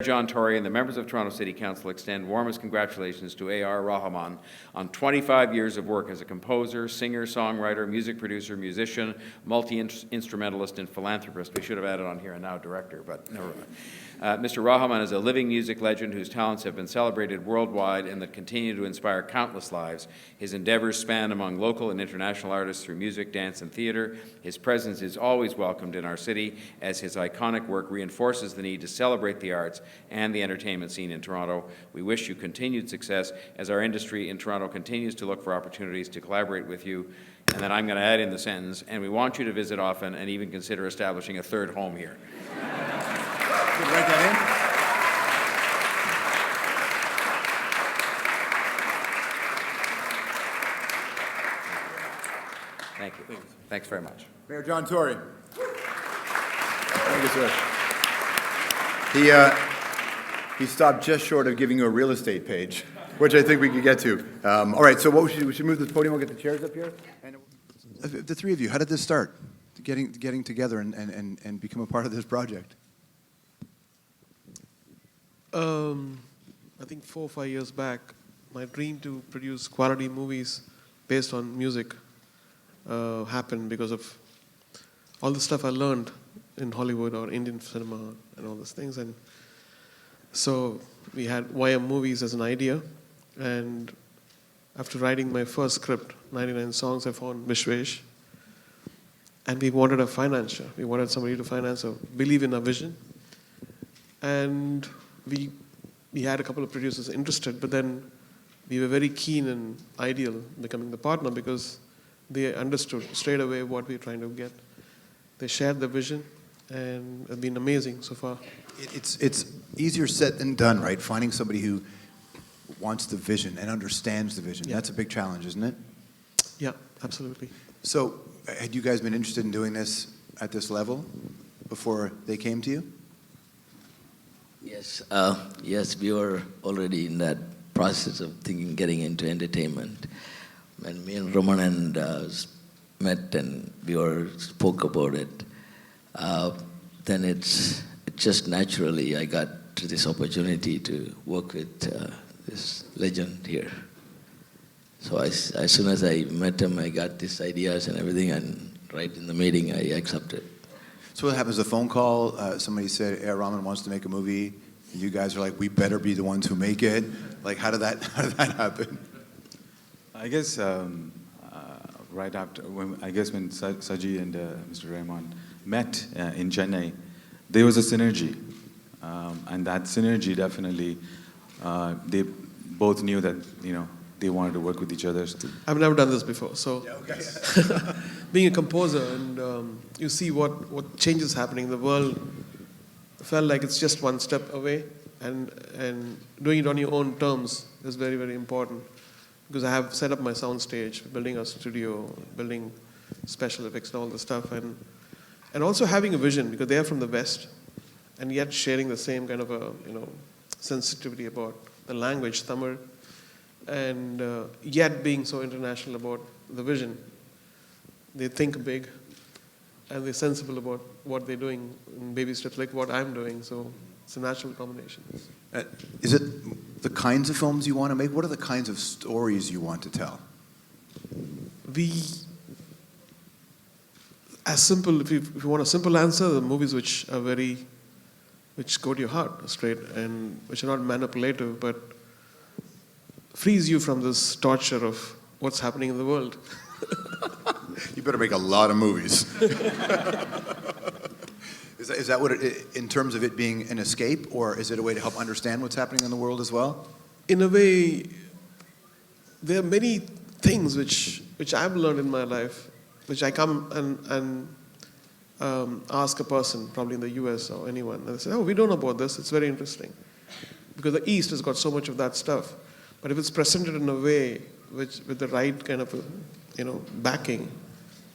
John Tory and the members of Toronto City Council extend warmest congratulations to A.R. Rahman on 25 years of work as a composer, singer, songwriter, music producer, musician, multi-instrumentalist, and philanthropist. We should have added on here and now director, but never mind. Mr. Rahman is a living music legend whose talents have been celebrated worldwide and that continue to inspire countless lives. His endeavors span among local and international artists through music, dance, and theater. His presence is always welcomed in our city as his iconic work reinforces the need to celebrate the arts and the entertainment scene in Toronto. We wish you continued success as our industry in Toronto continues to look for opportunities to collaborate with you. And then I'm going to add in the sentence, and we want you to visit often and even consider establishing a third home here. Write that in. Thank you. Thanks very much. Mayor John Tory. Thank you, sir. He stopped just short of giving you a real estate page, which I think we could get to. All right, so we should move this podium. We'll get the chairs up here. And the three of you, how did this start? Getting together and become a part of this project? I think 4 or 5 years back, my dream to produce quality movies based on music happened because of all the stuff I learned in Hollywood or Indian cinema and all those things. And so we had YM Movies as an idea. And after writing my first script, 99 songs, I found Vishwesh. And we wanted a financier. We wanted somebody to finance or believe in our vision. And we had a couple of producers interested, but then we were very keen and ideal becoming the partner because they understood straight away what we were trying to get. They shared the vision, and it's been amazing so far. It's easier said than done, right? Finding somebody who wants the vision and understands the vision. Yeah. That's a big challenge, isn't it? Yeah, absolutely. So had you guys been interested in doing this at this level before they came to you? Yes, yes, we were already in that process of getting into entertainment. When me and Rahman met and we spoke about it, then it's just naturally I got to this opportunity to work with this legend here. So as soon as I met him, I got these ideas and everything, and right in the meeting I accepted. So what happens, a phone call, somebody said, hey, Rahman wants to make a movie, and you guys are like, we better be the ones who make it. Like, how did that happen? I guess right after, when Saji and Mr. Rahman met in Chennai, there was a synergy. And that synergy definitely, they both knew that, they wanted to work with each other. I've never done this before, so Yeah, okay. being a composer and you see what changes happening in the world, I felt like it's just one step away, and doing it on your own terms is very, very important because I have set up my sound stage, building a studio, building special effects and all the stuff, and also having a vision because they are from the West and yet sharing the same kind of a sensitivity about the language, Tamil, and yet being so international about the vision. They think big, and they're sensible about what they're doing in baby steps, like what I'm doing, so it's a natural combination. Is it the kinds of films you want to make? What are the kinds of stories you want to tell? If you want a simple answer, the movies which go to your heart straight and which are not manipulative, but frees you from this torture of what's happening in the world. You better make a lot of movies. Is that what in terms of it being an escape, or is it a way to help understand what's happening in the world as well? In a way, there are many things which I've learned in my life, which I come and ask a person, probably in the US or anyone, and they say, oh, we don't know about this, it's very interesting. Because the East has got so much of that stuff. But if it's presented in a way with the right kind of backing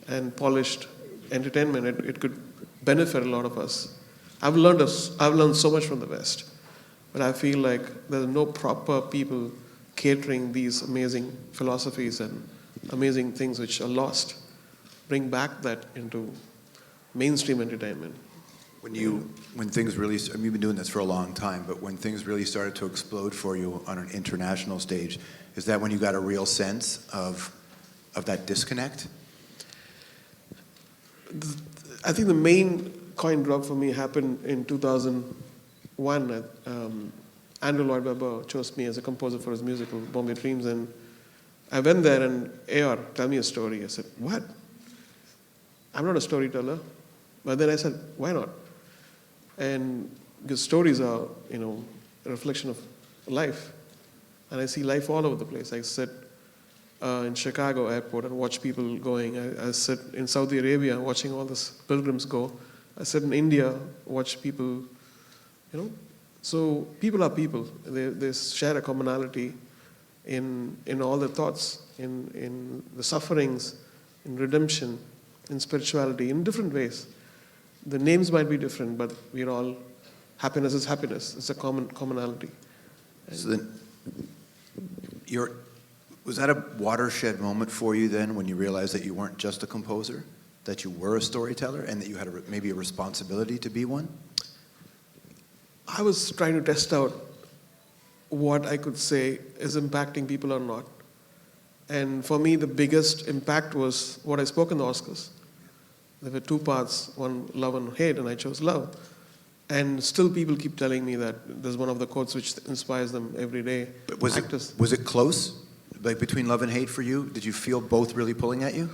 and polished entertainment, it could benefit a lot of us. I've learned so much from the West, but I feel like there's no proper people catering these amazing philosophies and amazing things which are lost. Bring back that into mainstream entertainment. When things really, I mean, you've been doing this for a long time, but when things really started to explode for you on an international stage, is that when you got a real sense of that disconnect? I think the main coin drop for me happened in 2001. Andrew Lloyd Webber chose me as a composer for his musical Bombay Dreams, and I went there and AR, tell me a story. I said, what? I'm not a storyteller. But then I said, why not? And because stories are, a reflection of life. And I see life all over the place. I sit in Chicago airport and watch people going. I sit in Saudi Arabia watching all these pilgrims go. I sit in India, watch people, So people are people. They share a commonality in all their thoughts, in the sufferings, in redemption, in spirituality, in different ways. The names might be different, but we're all, happiness is happiness. It's a commonality. So then, was that a watershed moment for you then when you realized that you weren't just a composer, that you were a storyteller, and that you had maybe a responsibility to be one? I was trying to test out what I could say is impacting people or not. And for me, the biggest impact was what I spoke in the Oscars. There were two parts, one love and hate, and I chose love. And still people keep telling me that there's one of the quotes which inspires them every day. But was it close, like between love and hate for you? Did you feel both really pulling at you?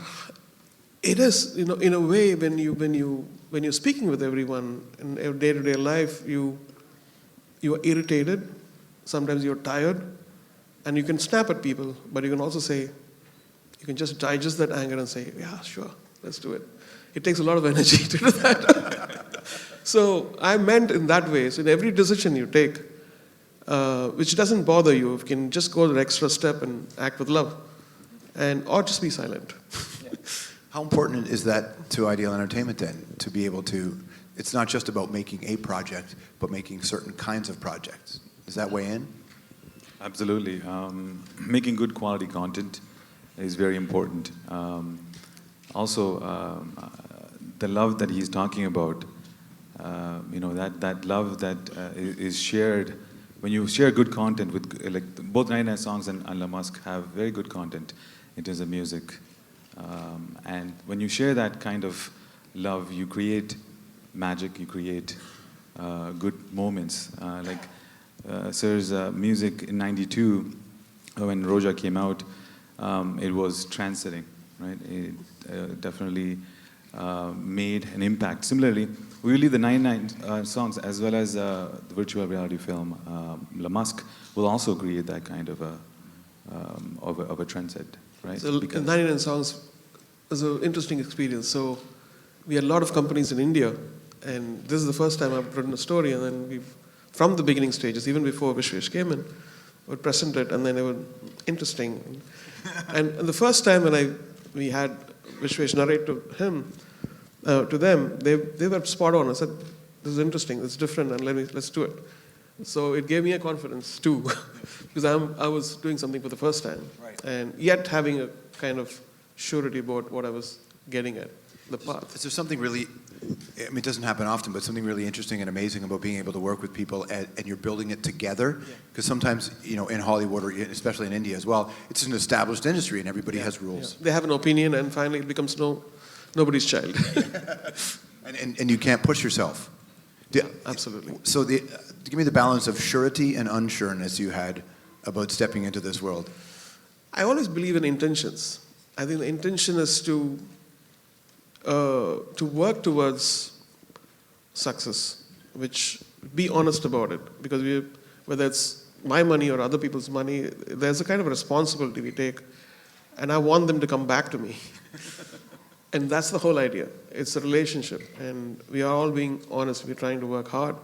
It is, in a way, when you're speaking with everyone in day-to-day life, you are irritated, sometimes you're tired, and you can snap at people, but you can also say, you can just digest that anger and say, yeah, sure, let's do it. It takes a lot of energy to do that. So I meant in that way, so in every decision you take, which doesn't bother you, you can just go the extra step and act with love, or just be silent. How important is that to Ideal Entertainment then, to be able to, it's not just about making a project, but making certain kinds of projects. Does that weigh in? Absolutely. Making good quality content is very important. Also, the love that he's talking about, that love that is shared, when you share good content with, like both 99 Songs and Musk have very good content in terms of music. And when you share that kind of love, you create magic, you create good moments. Sir's music in '92, when Roja came out, it was trendsetting, right? It definitely made an impact. Similarly, we believe the 99 songs, as well as the virtual reality film, La Musk, will also create that kind of a trendset, right? So 99 songs was an interesting experience. So we had a lot of companies in India, and this is the first time I've written a story, and then we've, from the beginning stages, even before Vishwesh came in, would present it, and then it was interesting. And the first time when we had Vishwesh narrate to them, they were spot on. I said, this is interesting, it's different, and let's do it. So it gave me a confidence too, because I was doing something for the first time, right. And yet having a kind of surety about what I was getting at, the path. Is there something really, I mean, it doesn't happen often, but something really interesting and amazing about being able to work with people and you're building it together? Because sometimes, in Hollywood, or especially in India as well, it's an established industry and everybody has rules. Yeah. They have an opinion, and finally it becomes nobody's child. and you can't push yourself. Absolutely. So give me the balance of surety and unsureness you had about stepping into this world. I always believe in intentions. I think the intention is to work towards success, which be honest about it, because whether it's my money or other people's money, there's a kind of responsibility we take, and I want them to come back to me. And that's the whole idea. It's a relationship, and we are all being honest. We're trying to work hard,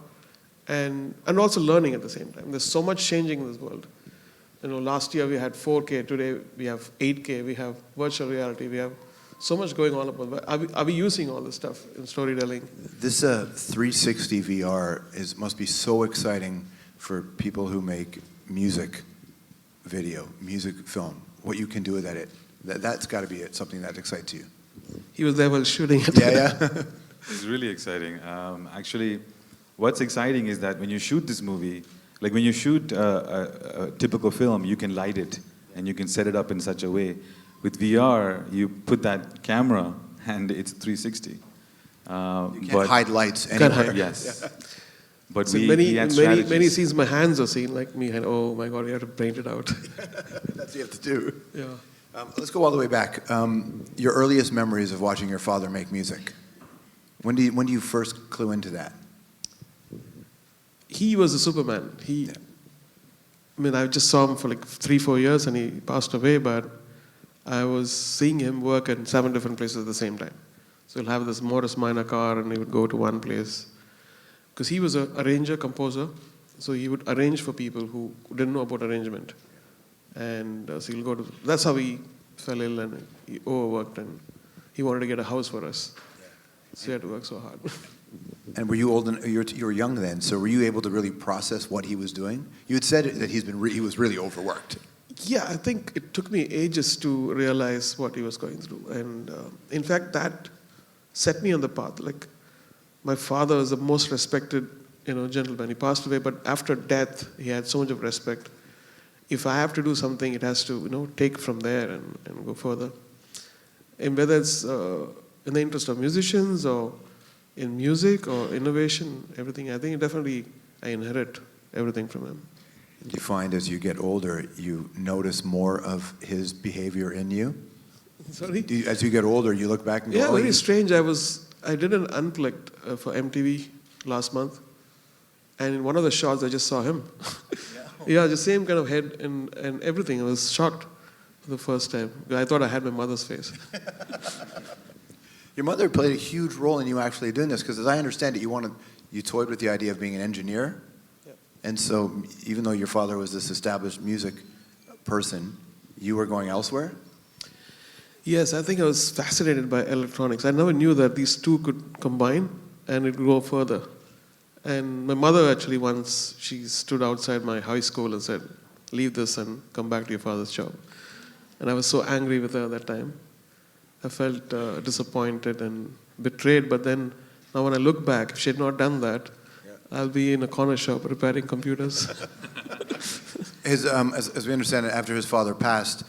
and also learning at the same time. There's so much changing in this world. Last year we had 4K. Today we have 8K. We have virtual reality. We have so much going on. Are we using all this stuff in storytelling? This 360 VR must be so exciting for people who make music video, music film. What you can do with that, that's got to be something that excites you. He was there while shooting it. Yeah. It's really exciting. Actually, what's exciting is that when you shoot this movie, like when you shoot a typical film, you can light it and you can set it up in such a way. With VR, you put that camera and it's 360. You can't hide lights Can't anywhere. hide. Yes. But So we had many strategies. scenes, my hands are seen like me, and oh my God, you have to paint it out. That's what you have to do. Yeah. Let's go all the way back. Your earliest memories of watching your father make music. When do you first clue into that? He was a Superman. I mean, I just saw him for like 3-4 years, and he passed away. But I was seeing him work in 7 different places at the same time. So he'll have this Morris Minor car, and he would go to one place. Because he was an arranger, composer, so he would arrange for people who didn't know about arrangement. And so he'll go to, that's how he fell ill and he overworked, and he wanted to get a house for us. So he had to work so hard. And were you old? You were young then, so were you able to really process what he was doing? You had said that he was really overworked. Yeah, I think it took me ages to realize what he was going through. And in fact, that set me on the path. Like, my father was the most respected, gentleman. He passed away, but after death, he had so much of respect. If I have to do something, it has to, take from there and go further. And whether it's in the interest of musicians or in music or innovation, everything, I think I inherit everything from him. Do you find as you get older, you notice more of his behavior in you? Sorry? As you get older, you look back and go, Yeah, oh, very strange. I did an Unplugged for MTV last month, and in one of the shots, I just saw him. Yeah, the same kind of head and everything. I was shocked for the first time. I thought I had my mother's face. Your mother played a huge role in you actually doing this, because as I understand it, you toyed with the idea of being an engineer. Yep. And so even though your father was this established music person, you were going elsewhere? Yes, I think I was fascinated by electronics. I never knew that these two could combine and it would go further. And my mother actually once, she stood outside my high school and said, leave this and come back to your father's job. And I was so angry with her at that time. I felt disappointed and betrayed, but then now when I look back, if she had not done that, I'll be in a corner shop repairing computers. As we understand it, after his father passed,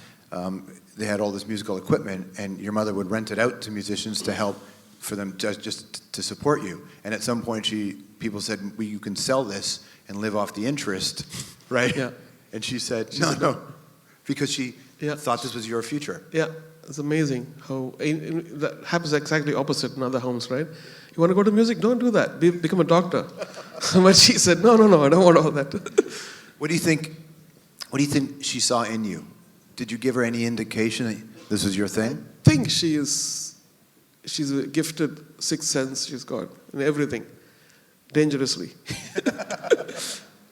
they had all this musical equipment, and your mother would rent it out to musicians to help for them just to support you. And at some point, people said, well, you can sell this and live off the interest, right? Yeah. And she said, no, because she Yeah. thought this was your future. Yeah, it's amazing how that happens exactly opposite in other homes, right? You want to go to music? Don't do that. Become a doctor. But she said, no, I don't want all that. What do you think she saw in you? Did you give her any indication that this was your thing? I think she's a gifted sixth sense she's got in everything, dangerously.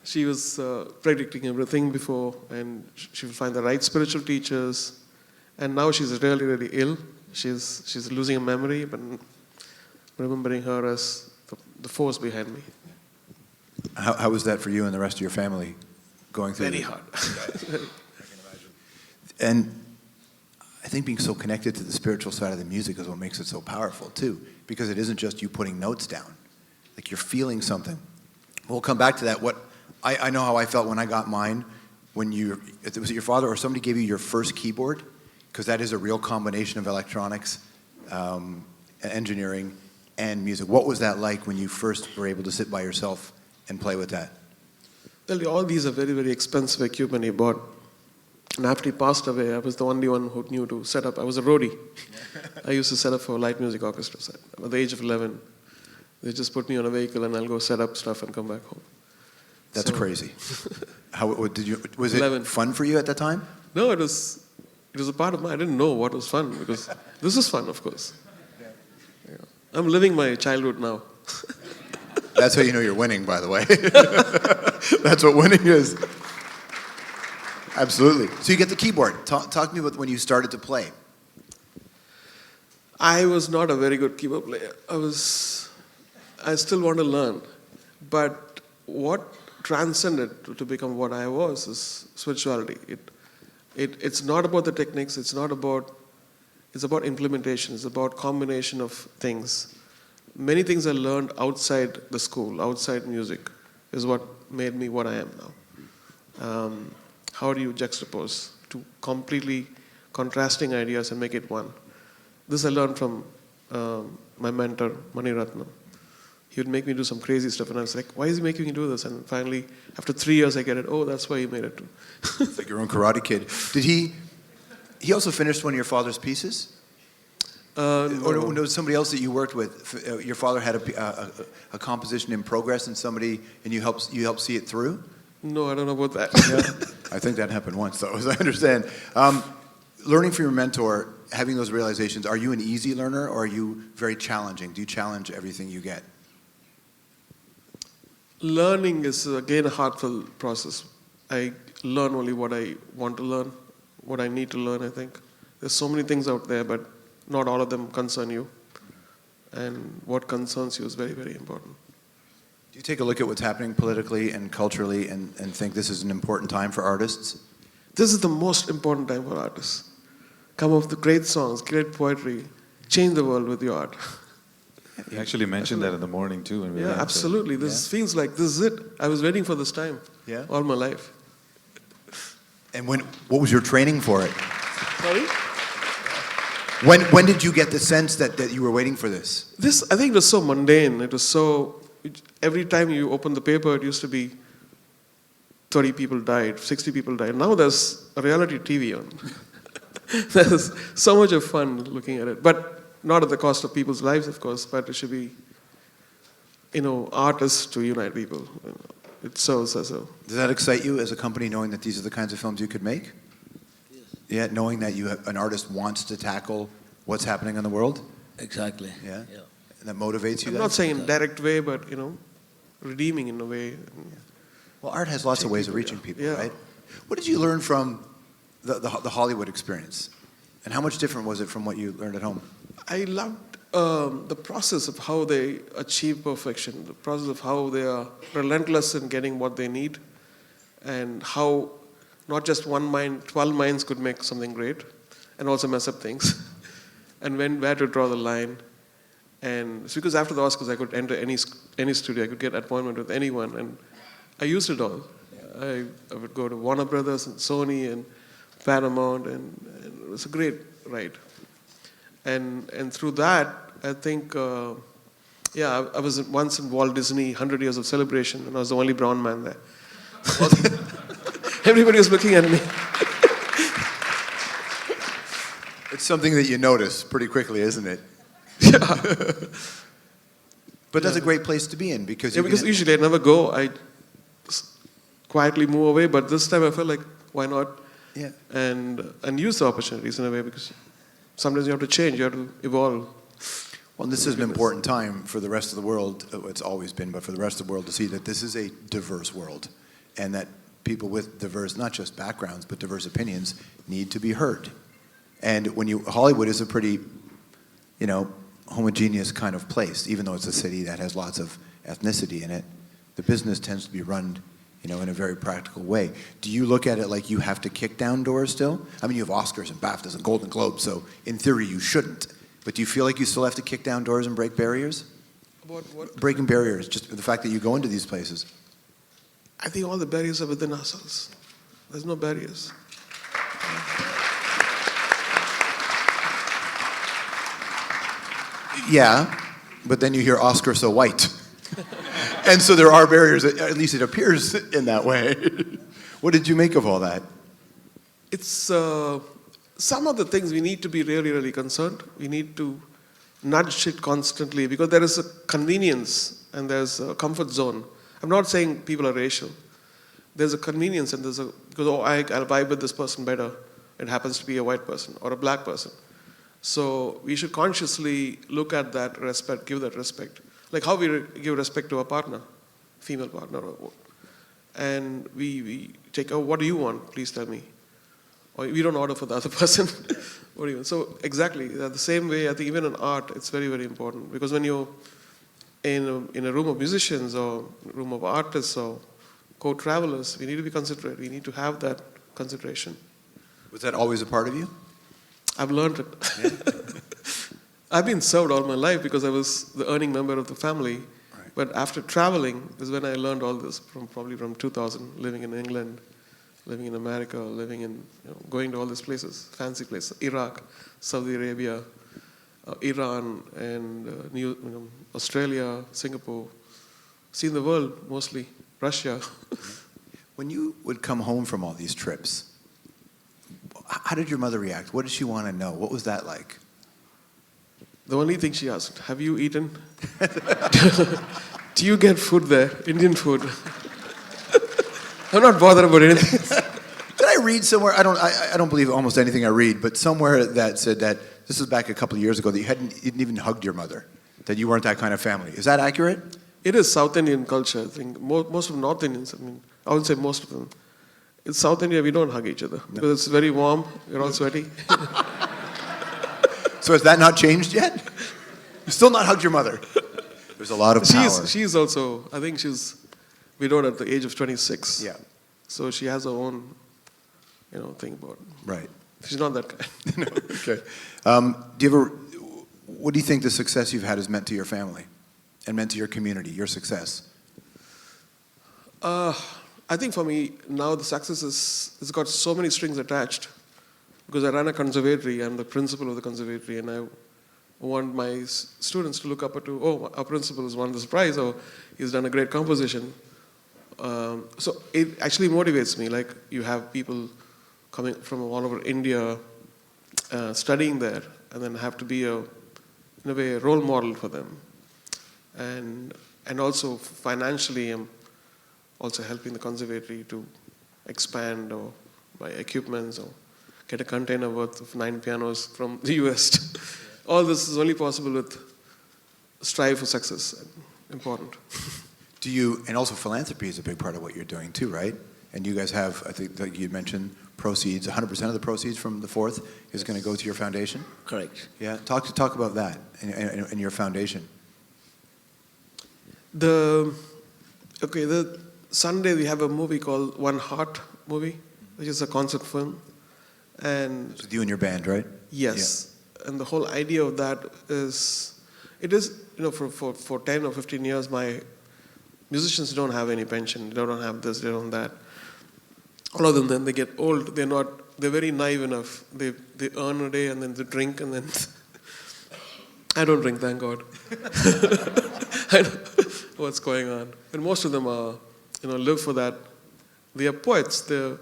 She was predicting everything before, and she would find the right spiritual teachers. And now she's really, really ill. She's losing her memory, but remembering her as the force behind me. How was that for you and the rest of your family going through Very this? hard. And I think being so connected to the spiritual side of the music is what makes it so powerful too, because it isn't just you putting notes down. Like you're feeling something. We'll come back to that. I know how I felt when I got mine, was it your father or somebody gave you your first keyboard? Because that is a real combination of electronics, engineering, and music. What was that like when you first were able to sit by yourself and play with that? Well, all these are very, very expensive equipment he bought. And after he passed away, I was the only one who knew to set up. I was a roadie. I used to set up for light music orchestras. At the age of 11, they just put me on a vehicle and I'll go set up stuff and come back home. That's So- crazy. Was it 11. fun for you at that time? No, it was a part of I didn't know what was fun, because this is fun, of course. Yeah. I'm living my childhood now. That's how you know you're winning, by the way. That's what winning is. Absolutely. So you get the keyboard. Talk to me about when you started to play. I was not a very good keyboard player. I still want to learn. But what transcended to become what I was is spirituality. It's not about the techniques, it's about implementation, it's about combination of things. many things I learned outside the school, outside music, is what made me what I am now. How do you juxtapose two completely contrasting ideas and make it one? This I learned from my mentor, Mani Ratnam. He would make me do some crazy stuff, and I was like, why is he making me do this? And finally, after 3 years, I get it. Oh, that's why he made it too. It's like your own Karate Kid. Did he also finished one of your father's pieces? Or no, somebody else that you worked with? Your father had a composition in progress, and you helped see it through. No, I don't know about that. Yeah. I think that happened once, though, as I understand. Learning from your mentor, having those realizations, are you an easy learner or are you very challenging? Do you challenge everything you get? Learning is, again, a heartfelt process. I learn only what I want to learn, what I need to learn, I think. There's so many things out there, but not all of them concern you. And what concerns you is very, very important. Do you take a look at what's happening politically and culturally and think this is an important time for artists? This is the most important time for artists. Come up with great songs, great poetry, change the world with your art. You actually mentioned that in the morning too. When we Yeah, went, absolutely. This feels like this is it. I was waiting for this time all my life. And what was your training for it? Sorry? When did you get the sense that you were waiting for this? This, I think, was so mundane. It was so, every time you open the paper, it used to be 30 people died, 60 people died. Now there's a reality TV on. There's so much of fun looking at it. But not at the cost of people's lives, of course, but it should be, artists to unite people. It serves as a... Does that excite you as a company, knowing that these are the kinds of films you could make? Yes. Yeah, knowing that an artist wants to tackle what's happening in the world? Exactly. Yeah? And that motivates you I'm then? not saying in a direct way, but, redeeming in a way. Well, art has lots of ways of reaching people, right? What did you learn from the Hollywood experience? And how much different was it from what you learned at home? I loved the process of how they achieve perfection, the process of how they are relentless in getting what they need, and how not just one mind, 12 minds could make something great, and also mess up things, and where to draw the line. And it's because after the Oscars, I could enter any studio, I could get an appointment with anyone, and I used it all. I would go to Warner Brothers and Sony and Paramount, and it was a great ride. And through that, I think, I was once in Walt Disney, 100 Years of Celebration, and I was the only brown man there. Everybody was looking at me. It's something that you notice pretty quickly, isn't it? Yeah. But that's a great place to be in because because usually I never go. I quietly move away, but this time I felt like, why not? Yeah. And use the opportunities in a way, because sometimes you have to change, you have to evolve. Well, this is an important time for the rest of the world. It's always been, but for the rest of the world to see that this is a diverse world, and that people with diverse, not just backgrounds, but diverse opinions need to be heard. And Hollywood is a pretty, homogeneous kind of place, even though it's a city that has lots of ethnicity in it. The business tends to be run, in a very practical way. Do you look at it like you have to kick down doors still? I mean, you have Oscars and BAFTAs and Golden Globes, so in theory you shouldn't. But do you feel like you still have to kick down doors and break barriers? What? Breaking barriers, just the fact that you go into these places. I think all the barriers are within ourselves. There's no barriers. Yeah, but then you hear Oscar so white. And so there are barriers, at least it appears in that way. What did you make of all that? It's some of the things we need to be really, really concerned. We need to nudge it constantly because there is a convenience and there's a comfort zone. I'm not saying people are racial. There's a convenience and because I'll vibe with this person better. It happens to be a white person or a black person. So we should consciously look at that respect, give that respect. Like how we give respect to a partner, female partner. And we take, what do you want? Please tell me. Or we don't order for the other person. What do you want? So exactly, the same way, I think even in art, it's very, very important. Because when you're in a room of musicians or room of artists or co-travelers, we need to be considerate. We need to have that consideration. Was that always a part of you? I've learned it. I've been served all my life because I was the earning member of the family. Right. But after traveling is when I learned all this, probably from 2000, living in England, living in America, living in, going to all these places, fancy places, Iraq, Saudi Arabia, Iran, and Australia, Singapore. Seen the world mostly, Russia. When you would come home from all these trips, how did your mother react? What did she want to know? What was that like? The only thing she asked, have you eaten? Do you get food there, Indian food? I'm not bothered about anything. Did I read somewhere? I don't believe almost anything I read, but somewhere that said that this was back a couple of years ago that you hadn't even hugged your mother, that you weren't that kind of family. Is that accurate? It is South Indian culture. I think most of North Indians, I would say most of them. In South India, we don't hug each other because it's very warm. We're all sweaty. So has that not changed yet? You still not hugged your mother? There's a lot of power. She's also, I think she's widowed at the age of 26. Yeah. So she has her own, thing about it. Right. She's not that kind. No, okay. What do you think the success you've had has meant to your family and meant to your community, your success? I think for me, now the success it's got so many strings attached because I run a conservatory. I'm the principal of the conservatory, and I want my students to look up to, our principal has won this prize, or he's done a great composition. So it actually motivates me. Like, you have people coming from all over India studying there, and then have to be in a way, a role model for them. And also financially, I'm also helping the conservatory to expand or buy equipments or get a container worth of 9 pianos from the US. All this is only possible with strive for success. Important. And also philanthropy is a big part of what you're doing too, right? And you guys have, I think that you mentioned proceeds, 100% of the proceeds from the fourth is going to go to your foundation? Correct. Yeah, talk about that and your foundation. The Sunday we have a movie called One Heart movie, which is a concert film. And It's with you and your band, right? yes. Yeah. And the whole idea of that is, for 10 or 15 years, my musicians don't have any pension. They don't have this, they don't that. All of them, then they get old. They're very naive enough. They earn a day and then they drink and then... I don't drink, thank God. I know what's going on. And most of them are, live for that. They are poets, they're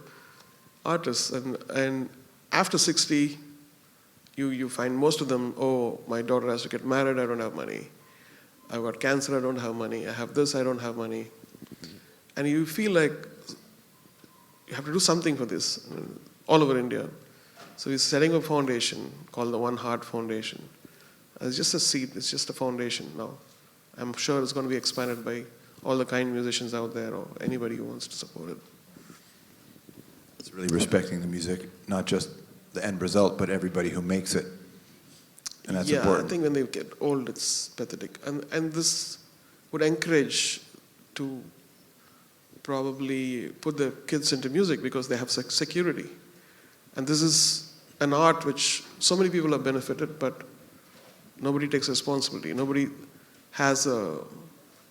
artists. And after 60, you find most of them, my daughter has to get married, I don't have money. I've got cancer, I don't have money. I have this, I don't have money. And you feel like you have to do something for this, all over India. So we're setting a foundation called the One Heart Foundation. It's just a seed, it's just a foundation now. I'm sure it's going to be expanded by all the kind musicians out there or anybody who wants to support it. It's really respecting the music, not just the end result, but everybody who makes it. And that's important. I think when they get old, it's pathetic. And this would encourage to probably put the kids into music because they have security. And this is an art which so many people have benefited, but nobody takes responsibility. Nobody has a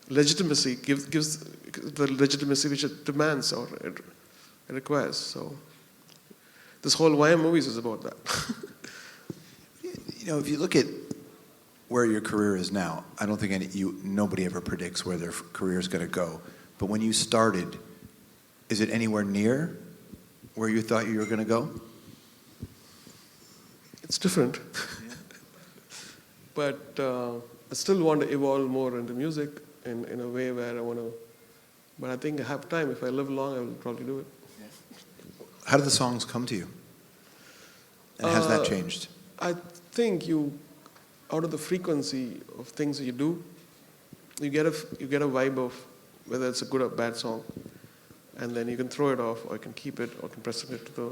legitimacy, gives the legitimacy which it demands or it requires. So this whole YM movies is about that. If you look at where your career is now, I don't think nobody ever predicts where their career is going to go. But when you started, is it anywhere near where you thought you were going to go? It's different. But I still want to evolve more into music in a way where I want to. But I think I have time. If I live long, I will probably do it. How do the songs come to you? And has that changed? I think out of the frequency of things that you do, you get a vibe of whether it's a good or bad song, and then you can throw it off, or you can keep it, or you can present it to the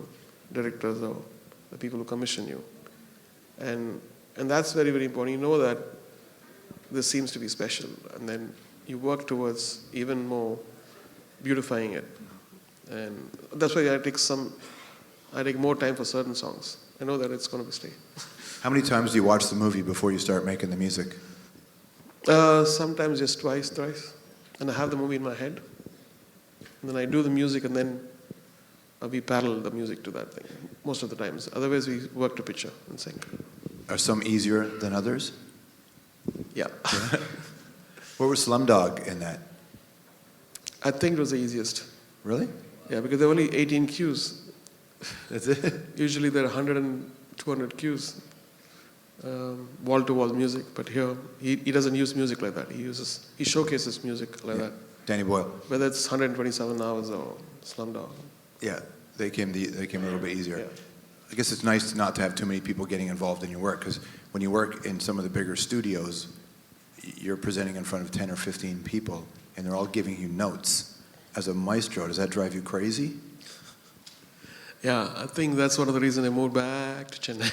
directors or the people who commission you, and that's very, very important. You know that this seems to be special, and then you work towards even more beautifying it, and that's why I take more time for certain songs. I know that it's going to stay. How many times do you watch the movie before you start making the music? Sometimes just twice, thrice. And I have the movie in my head. And then I do the music, and then we parallel the music to that thing most of the times. Otherwise, we work to picture and sync. Are some easier than others? Yeah. What was Slumdog in that? I think it was the easiest. Really? Yeah, because there are only 18 cues. That's it? Usually there are 100 and 200 cues, wall-to-wall music. But here, he doesn't use music like that. He showcases music like that. Danny Boyle. Whether it's 127 hours or Slumdog. Yeah, they came a little bit easier. Yeah. I guess it's nice not to have too many people getting involved in your work, because when you work in some of the bigger studios, you're presenting in front of 10 or 15 people, and they're all giving you notes. As a maestro, does that drive you crazy? Yeah, I think that's one of the reasons I moved back to Chennai.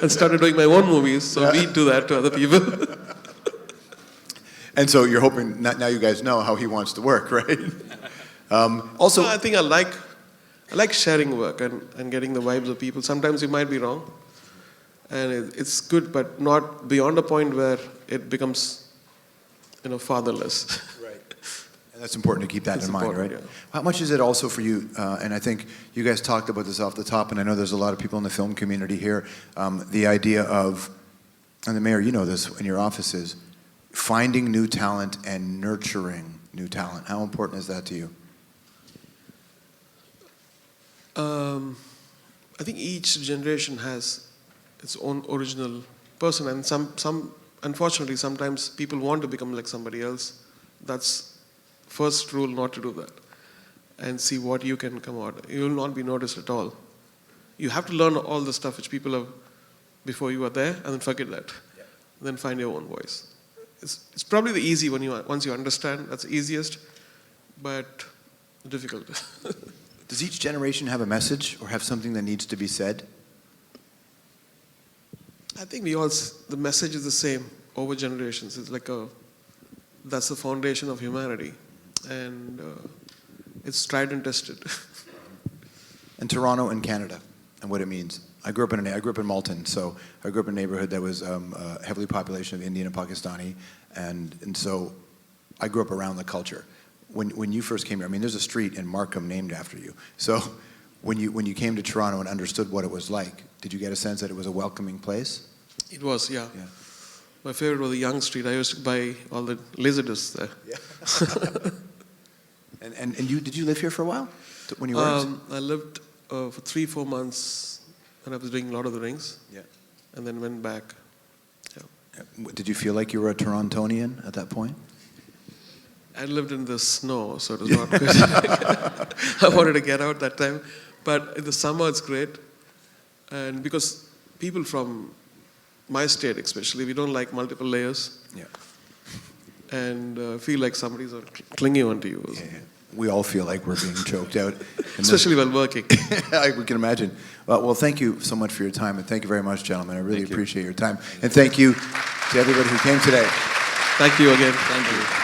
And started doing my own movies, so we do that to other people. And so you're hoping, now you guys know how he wants to work, right? Also, So I think I like sharing work and getting the vibes of people. Sometimes you might be wrong, and it's good, but not beyond a point where it becomes, fatherless. right. And that's important to keep that It's in mind, right? important, yeah. How much is it also for you, and I think you guys talked about this off the top, and I know there's a lot of people in the film community here, the idea of, and the mayor, you know this in your offices, finding new talent and nurturing new talent. How important is that to you? I think each generation has its own original person, and some unfortunately sometimes people want to become like somebody else. That's first rule, not to do that, and see what you can come out. You will not be noticed at all. You have to learn all the stuff which people have before you are there, and then forget that. Yeah. Then find your own voice. It's probably the easy once you understand. That's the easiest, but difficult. Does each generation have a message or have something that needs to be said? I think the message is the same over generations. It's like that's the foundation of humanity, and it's tried and tested. And Toronto and Canada, and what it means. I grew up in Malton, so I grew up in a neighborhood that was heavily population of Indian and Pakistani, and so I grew up around the culture. When you first came here, I mean, there's a street in Markham named after you. So when you came to Toronto and understood what it was like, did you get a sense that it was a welcoming place? It was, yeah. My favorite was the Young Street. I used to buy all the laser discs there. Yeah. and did you live here for a while when you worked? I lived for 3-4 months when I was doing Lord of the Rings. Yeah. And then went back. Did you feel like you were a Torontonian at that point? I lived in the snow, so it was not good. I wanted to get out that time. But in the summer, it's great. And because people from my state especially, we don't like multiple layers. Yeah. And feel like somebody's clinging onto you. Yeah. We all feel like we're being choked out. Especially while working. We can imagine. Well, thank you so much for your time, and thank you very much, gentlemen. I really appreciate your time. And thank you to everybody who came today. Thank you again. Thank you.